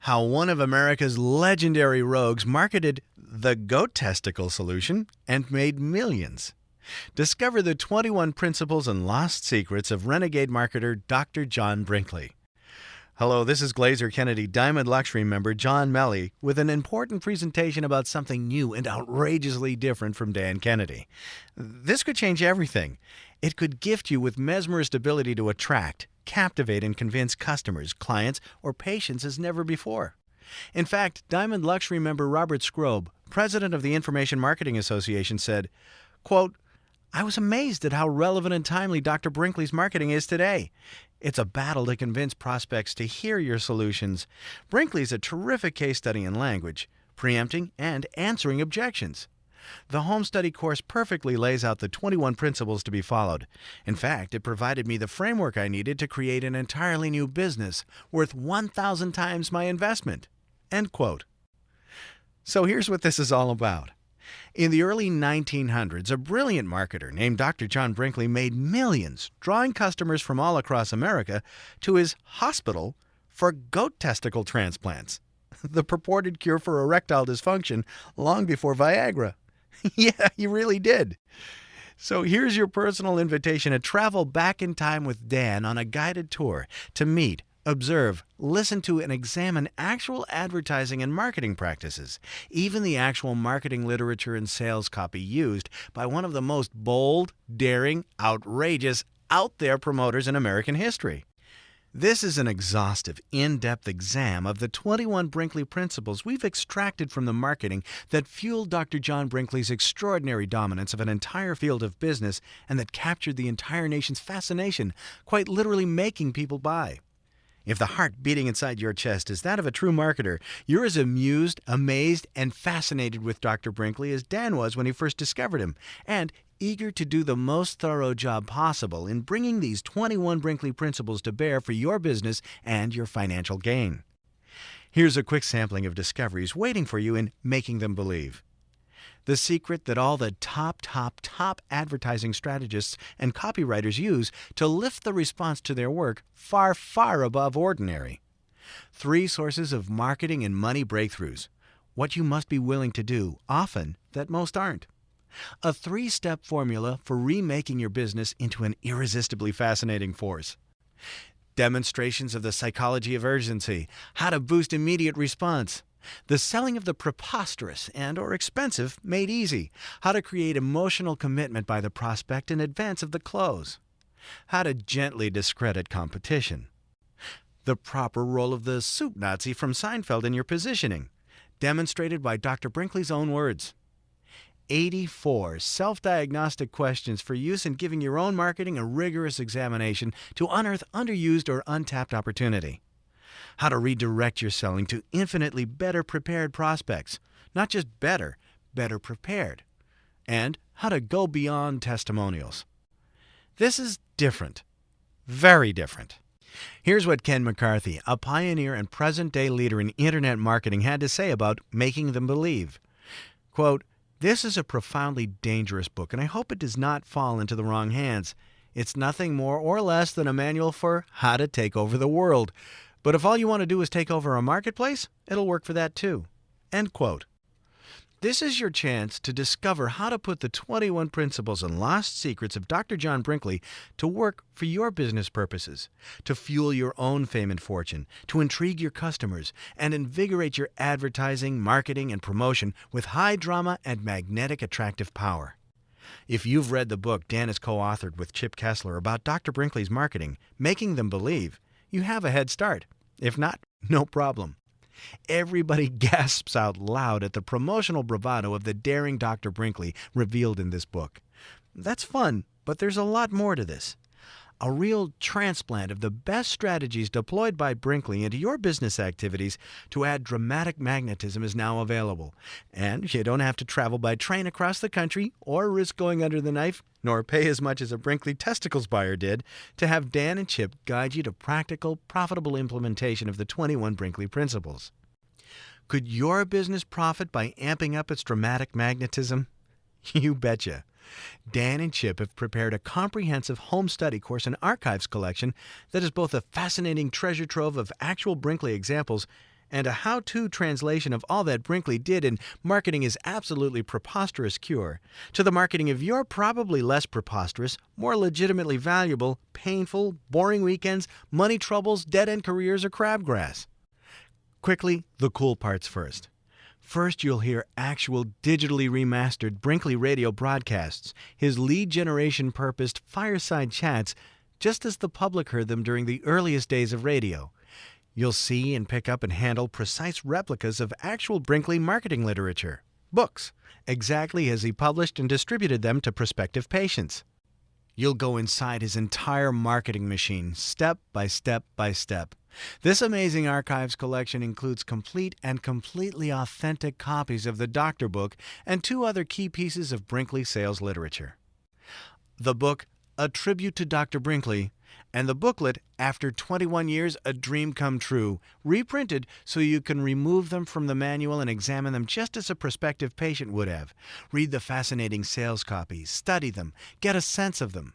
how one of America's legendary rogues marketed the goat testicle solution and made millions. Discover the 21 principles and lost secrets of renegade marketer Dr. John Brinkley. Hello, this is Glazer Kennedy Diamond Luxury member John Melly with an important presentation about something new and outrageously different from Dan Kennedy. This could change everything. It could gift you with mesmerist ability to attract, captivate, and convince customers, clients, or patients as never before. In fact, Diamond Luxury member Robert Scrobe, president of the Information Marketing Association, said, quote, "I was amazed at how relevant and timely Dr. Brinkley's marketing is today. It's a battle to convince prospects to hear your solutions. Brinkley's a terrific case study in language, preempting and answering objections. The home study course perfectly lays out the 21 principles to be followed. In fact, it provided me the framework I needed to create an entirely new business worth 1,000 times my investment." End quote. So here's what this is all about. In the early 1900s, a brilliant marketer named Dr. John Brinkley made millions, drawing customers from all across America to his hospital for goat testicle transplants, the purported cure for erectile dysfunction long before Viagra. Yeah, he really did. So here's your personal invitation to travel back in time with Dan on a guided tour to meet, observe, listen to, and examine actual advertising and marketing practices, even the actual marketing literature and sales copy used by one of the most bold, daring, outrageous, out-there promoters in American history. This is an exhaustive, in-depth exam of the 21 Brinkley principles we've extracted from the marketing that fueled Dr. John Brinkley's extraordinary dominance of an entire field of business and that captured the entire nation's fascination, quite literally making people buy. If the heart beating inside your chest is that of a true marketer, you're as amused, amazed, and fascinated with Dr. Brinkley as Dan was when he first discovered him, and eager to do the most thorough job possible in bringing these 21 Brinkley principles to bear for your business and your financial gain. Here's a quick sampling of discoveries waiting for you in Making Them Believe. The secret that all the top advertising strategists and copywriters use to lift the response to their work far, far above ordinary. 3 sources of marketing and money breakthroughs. What you must be willing to do, often, that most aren't. A 3-step formula for remaking your business into an irresistibly fascinating force. Demonstrations of the psychology of urgency, how to boost immediate response. The selling of the preposterous and or expensive made easy. How to create emotional commitment by the prospect in advance of the close. How to gently discredit competition. The proper role of the soup Nazi from Seinfeld in your positioning, demonstrated by Dr. Brinkley's own words. 84 self-diagnostic questions for use in giving your own marketing a rigorous examination to unearth underused or untapped opportunity. How to redirect your selling to infinitely better prepared prospects. Not just better prepared. And how to go beyond testimonials. This is different. Very different. Here's what Ken McCarthy, a pioneer and present-day leader in internet marketing, had to say about Making Them Believe. Quote, "This is a profoundly dangerous book, and I hope it does not fall into the wrong hands. It's nothing more or less than a manual for how to take over the world. But if all you want to do is take over a marketplace, it'll work for that too." End quote. This is your chance to discover how to put the 21 principles and lost secrets of Dr. John Brinkley to work for your business purposes, to fuel your own fame and fortune, to intrigue your customers, and invigorate your advertising, marketing, and promotion with high drama and magnetic attractive power. If you've read the book Dan has co-authored with Chip Kessler about Dr. Brinkley's marketing, Making Them Believe, you have a head start. If not, no problem. Everybody gasps out loud at the promotional bravado of the daring Dr. Brinkley revealed in this book. That's fun, but there's a lot more to this. A real transplant of the best strategies deployed by Brinkley into your business activities to add dramatic magnetism is now available. And you don't have to travel by train across the country or risk going under the knife, nor pay as much as a Brinkley testicles buyer did to have Dan and Chip guide you to practical, profitable implementation of the 21 Brinkley principles. Could your business profit by amping up its dramatic magnetism? You betcha. Dan and Chip have prepared a comprehensive home study course and archives collection that is both a fascinating treasure trove of actual Brinkley examples and a how-to translation of all that Brinkley did in marketing his absolutely preposterous cure to the marketing of your probably less preposterous, more legitimately valuable, painful, boring weekends, money troubles, dead-end careers, or crabgrass. Quickly, the cool parts first. First, you'll hear actual digitally remastered Brinkley radio broadcasts, his lead generation purposed fireside chats, just as the public heard them during the earliest days of radio. You'll see and pick up and handle precise replicas of actual Brinkley marketing literature, books, exactly as he published and distributed them to prospective patients. You'll go inside his entire marketing machine, step by step by step. This amazing archives collection includes complete and completely authentic copies of the Doctor Book and 2 other key pieces of Brinkley sales literature. The book, A Tribute to Dr. Brinkley, and the booklet, After 21 Years, A Dream Come True, reprinted so you can remove them from the manual and examine them just as a prospective patient would have. Read the fascinating sales copies, study them, get a sense of them.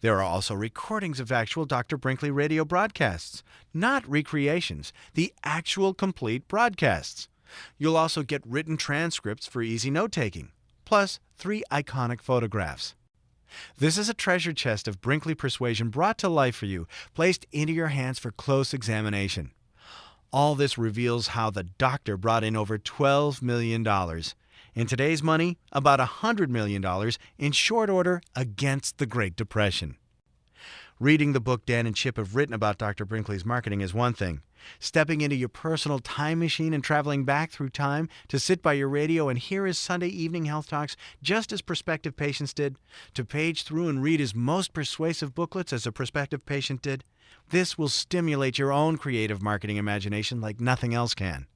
There are also recordings of actual Dr. Brinkley radio broadcasts, not recreations, the actual complete broadcasts. You'll also get written transcripts for easy note-taking, plus 3 iconic photographs. This is a treasure chest of Brinkley persuasion brought to life for you, placed into your hands for close examination. All this reveals how the doctor brought in over $12 million. In today's money, about $100 million in short order against the Great Depression. Reading the book Dan and Chip have written about Dr. Brinkley's marketing is one thing. Stepping into your personal time machine and traveling back through time to sit by your radio and hear his Sunday evening health talks just as prospective patients did, to page through and read his most persuasive booklets as a prospective patient did, this will stimulate your own creative marketing imagination like nothing else can.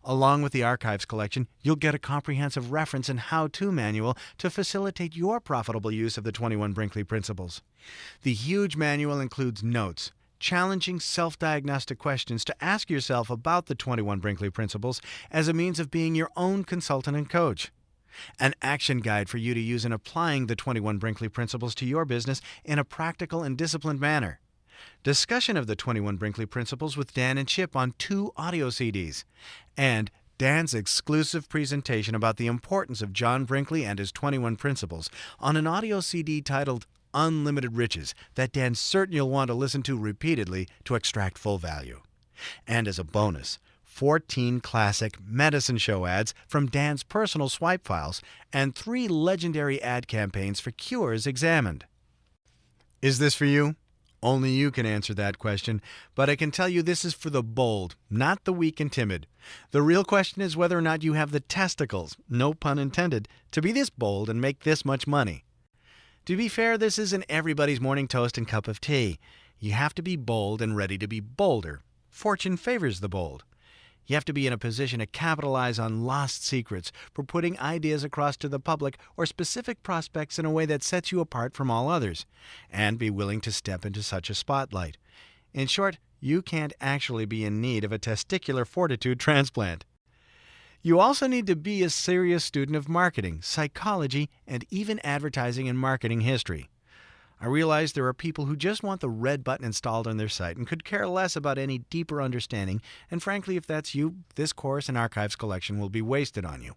Along with the archives collection, you'll get a comprehensive reference and how-to manual to facilitate your profitable use of the 21 Brinkley principles. The huge manual includes notes, challenging self-diagnostic questions to ask yourself about the 21 Brinkley principles as a means of being your own consultant and coach. An action guide for you to use in applying the 21 Brinkley principles to your business in a practical and disciplined manner. Discussion of the 21 Brinkley principles with Dan and Chip on 2 audio CDs. And Dan's exclusive presentation about the importance of John Brinkley and his 21 principles on an audio CD titled Unlimited Riches that Dan's certain you'll want to listen to repeatedly to extract full value. And as a bonus, 14 classic medicine show ads from Dan's personal swipe files and 3 legendary ad campaigns for cures examined. Is this for you? Only you can answer that question, but I can tell you this is for the bold, not the weak and timid. The real question is whether or not you have the testicles, no pun intended, to be this bold and make this much money. To be fair, this isn't everybody's morning toast and cup of tea. You have to be bold and ready to be bolder. Fortune favors the bold. You have to be in a position to capitalize on lost secrets for putting ideas across to the public or specific prospects in a way that sets you apart from all others, and be willing to step into such a spotlight. In short, you can't actually be in need of a testicular fortitude transplant. You also need to be a serious student of marketing, psychology, and even advertising and marketing history. I realize there are people who just want the red button installed on their site and could care less about any deeper understanding, and frankly, if that's you, this course and archives collection will be wasted on you.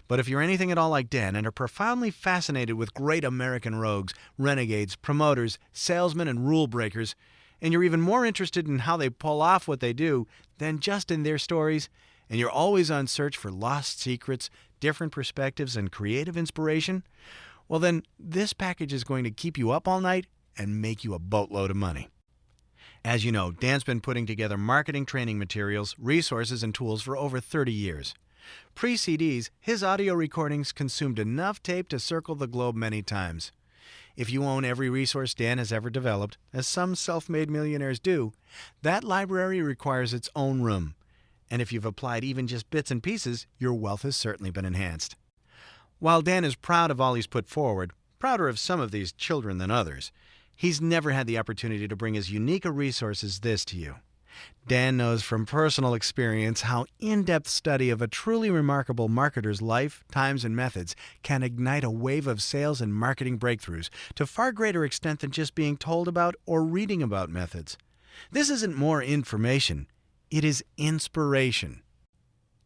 But if you're anything at all like Dan and are profoundly fascinated with great American rogues, renegades, promoters, salesmen, and rule breakers, and you're even more interested in how they pull off what they do than just in their stories, and you're always on search for lost secrets, different perspectives, and creative inspiration, well then, this package is going to keep you up all night and make you a boatload of money. As you know, Dan's been putting together marketing training materials, resources, and tools for over 30 years. Pre-CDs, his audio recordings consumed enough tape to circle the globe many times. If you own every resource Dan has ever developed, as some self-made millionaires do, that library requires its own room. And if you've applied even just bits and pieces, your wealth has certainly been enhanced. While Dan is proud of all he's put forward, prouder of some of these children than others, he's never had the opportunity to bring as unique a resource as this to you. Dan knows from personal experience how in-depth study of a truly remarkable marketer's life, times, and methods can ignite a wave of sales and marketing breakthroughs to far greater extent than just being told about or reading about methods. This isn't more information. It is inspiration.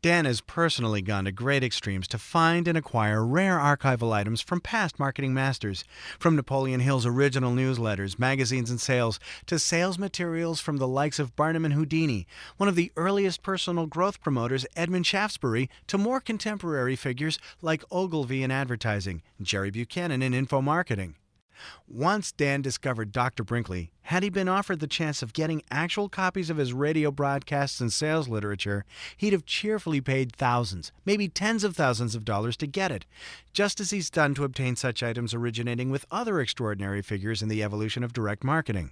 Dan has personally gone to great extremes to find and acquire rare archival items from past marketing masters, from Napoleon Hill's original newsletters, magazines, and sales, to sales materials from the likes of Barnum and Houdini, one of the earliest personal growth promoters, Edmund Shaftesbury, to more contemporary figures like Ogilvy in advertising, Jerry Buchanan in info marketing. Once Dan discovered Dr. Brinkley, had he been offered the chance of getting actual copies of his radio broadcasts and sales literature, he'd have cheerfully paid thousands, maybe tens of thousands of dollars to get it, just as he's done to obtain such items originating with other extraordinary figures in the evolution of direct marketing.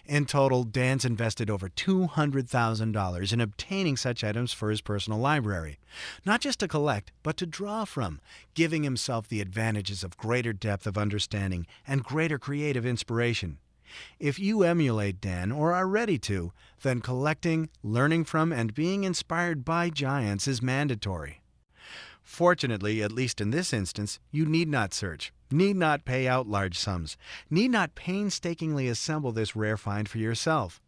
In total, Dan's invested over $200,000 in obtaining such items for his personal library, not just to collect, but to draw from, giving himself the advantages of greater depth of understanding and greater creative inspiration. If you emulate Dan, or are ready to, then collecting, learning from, and being inspired by giants is mandatory. Fortunately, at least in this instance, you need not search, need not pay out large sums, need not painstakingly assemble this rare find for yourself.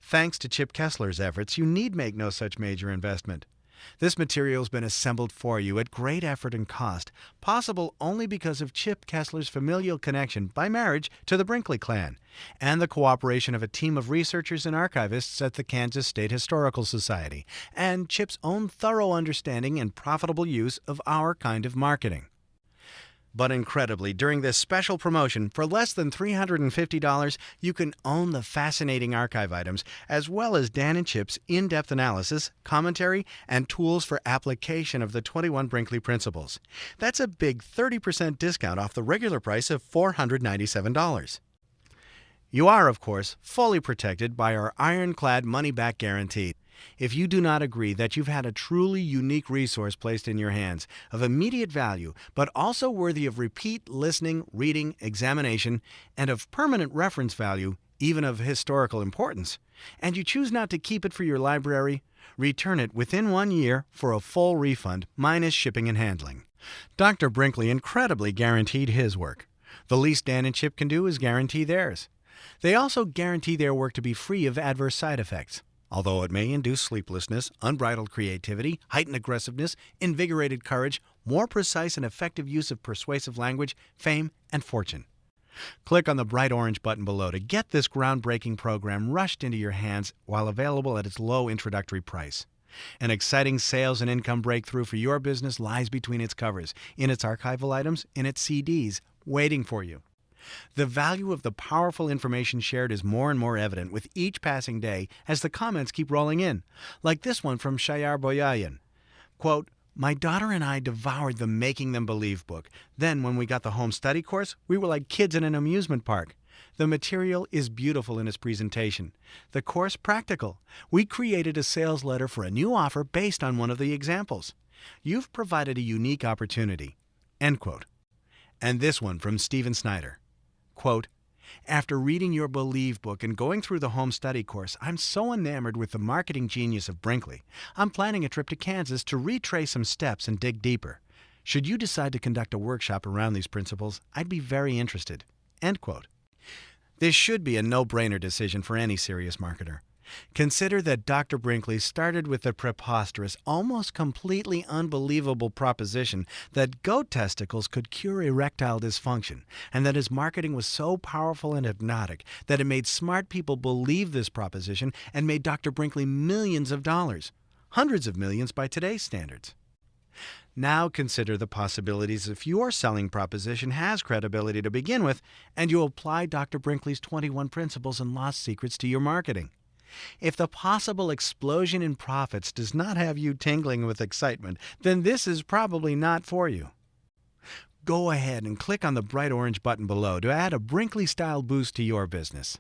Thanks to Chip Kessler's efforts, you need make no such major investment. This material's been assembled for you at great effort and cost, possible only because of Chip Kessler's familial connection by marriage to the Brinkley clan, and the cooperation of a team of researchers and archivists at the Kansas State Historical Society, and Chip's own thorough understanding and profitable use of our kind of marketing. But incredibly, during this special promotion, for less than $350, you can own the fascinating archive items, as well as Dan and Chip's in-depth analysis, commentary, and tools for application of the 21 Brinkley Principles. That's a big 30% discount off the regular price of $497. You are, of course, fully protected by our ironclad money-back guarantee. If you do not agree that you've had a truly unique resource placed in your hands, of immediate value, but also worthy of repeat listening, reading, examination, and of permanent reference value, even of historical importance, and you choose not to keep it for your library, return it within 1 year for a full refund minus shipping and handling. Dr. Brinkley incredibly guaranteed his work. The least Dan and Chip can do is guarantee theirs. They also guarantee their work to be free of adverse side effects, although it may induce sleeplessness, unbridled creativity, heightened aggressiveness, invigorated courage, more precise and effective use of persuasive language, fame, and fortune. Click on the bright orange button below to get this groundbreaking program rushed into your hands while available at its low introductory price. An exciting sales and income breakthrough for your business lies between its covers, in its archival items, in its CDs, waiting for you. The value of the powerful information shared is more and more evident with each passing day as the comments keep rolling in, like this one from Shayar Boyayan. Quote, "My daughter and I devoured the Making Them Believe book. Then when we got the home study course, we were like kids in an amusement park. The material is beautiful in its presentation. The course practical. We created a sales letter for a new offer based on one of the examples. You've provided a unique opportunity." End quote. And this one from Stephen Snyder. Quote, "After reading your Believe book and going through the home study course, I'm so enamored with the marketing genius of Brinkley. I'm planning a trip to Kansas to retrace some steps and dig deeper. Should you decide to conduct a workshop around these principles, I'd be very interested." End quote. This should be a no-brainer decision for any serious marketer. Consider that Dr. Brinkley started with the preposterous, almost completely unbelievable proposition that goat testicles could cure erectile dysfunction, and that his marketing was so powerful and hypnotic that it made smart people believe this proposition and made Dr. Brinkley millions of dollars, hundreds of millions by today's standards. Now consider the possibilities if your selling proposition has credibility to begin with, and you apply Dr. Brinkley's 21 Principles and Lost Secrets to your marketing. If the possible explosion in profits does not have you tingling with excitement, then this is probably not for you. Go ahead and click on the bright orange button below to add a Brinkley-style boost to your business.